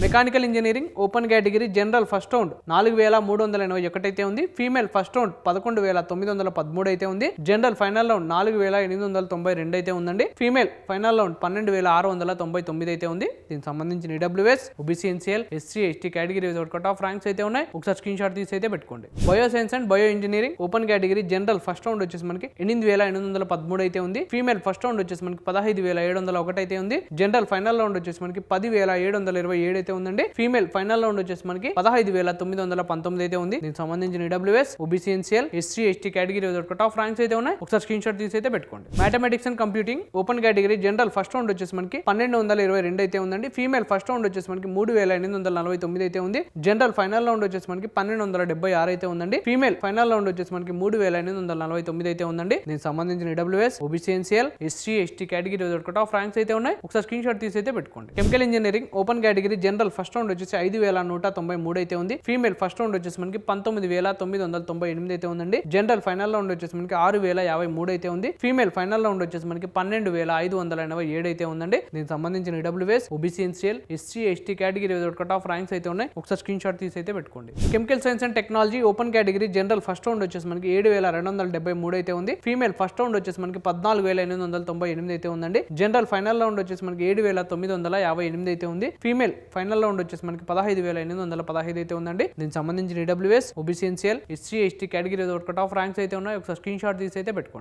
Mechanical engineering open category general first round 4381 అయితే ఉంది. Female first round 11913 అయితే ఉంది. జనరల్ ఫైనల్ రౌండ్ 4892 అయితే ఉందండి. ఫీమేల్ ఫైనల్ రౌండ్ 12699 అయితే ఉంది. దీనికి సంబంధించిన EWS, OBC, NCL, SC, ST category cut off ranks అయితే ఉన్నాయి. ఒకసారి స్క్రీన్ షాట్ తీసి అయితే పెట్టుకోండి. Bio science and bio engineering open category general first round వచ్చేసి మనకి 8813 అయితే ఉంది. ఫీమేల్ ఫస్ట్ రౌండ్ వచ్చేసి మనకి 15701 అయితే ఉంది. జనరల్ ఫైనల్ రౌండ్ వచ్చేసి మనకి 10727 అయితే ఉందండి. ఫీమేల్ ఫైనల్ రౌండ్ వచ్చేసి మనకి 15919 అయితే ఉంది. దీనికి సంబంధించిన EWS, OBC, NCL, SC, ST category cut off ranks అయితే ఉన్నాయి. ఒకసారి స్క్రీన్ షాట్ తీసి అయితే పెట్టుకోండి. Mathematics and computing open category general first round వచ్చేసి మనకి 1222 అయితే ఉందండి. ఫీమేల్ ఫస్ట్ రౌండ్ వచ్చేసి మనకి 3849 అయితే ఉంది. జనరల్ ఫైనల్ రౌండ్ వచ్చేసి మనకి 1276 అయితే ఉందండి. ఫీమేల్ ఫైనల్ రౌండ్ వచ్చేసి మనకి 3849 అయితే ఉందండి. దీనికి సంబంధించిన EWS, OBC, NCL, SC, ST category cut off ranks అయితే ఉన్నాయి. ఒకసారి స్క్రీన్ షాట్ తీసి అయితే పెట్టుకోండి. Chemical engineering open category general first round వచ్చేసి 5193 అయితే ఉంది. ఫీమేల్ ఫస్ట్ రౌండ్ వచ్చేసి మనకి 19998 అయితే ఉందండి. జనరల్ ఫైనల్ రౌండ్ వచ్చేసి మనకి 6053 అయితే ఉంది. ఫీమేల్ ఫైనల్ రౌండ్ వచ్చేసి మనకి 12587 అయితే ఉందండి. దీనికి సంబంధించిన EWS, OBC, NCL, SC, ST category cut off ranks అయితే ఉన్నాయి. ఒకసారి స్క్రీన్ షాట్ తీసి అయితే పెట్టుకోండి. Chemical science and technology open category general first round వచ్చేసి మనకి 7273 అయితే ఉంది. ఫీమేల్ ఫస్ట్ రౌండ్ వచ్చేసి మనకి 14898 అయితే ఉందండి. జనరల్ ఫైనల్ రౌండ్ వచ్చేసి మనకి 7958 అయితే ఉంది. ఫీమేల్ ఫైనల్ రౌండ్ వచ్చేసి మనకి 15815 అయితే ఉందండి. దీనికి సంబంధించిన EWS, OBC, NCL, SC, ST category cut off ranks అయితే ఉన్నాయి. ఒకసారి స్క్రీన్ షాట్ తీసి అయితే పెట్టుకోండి.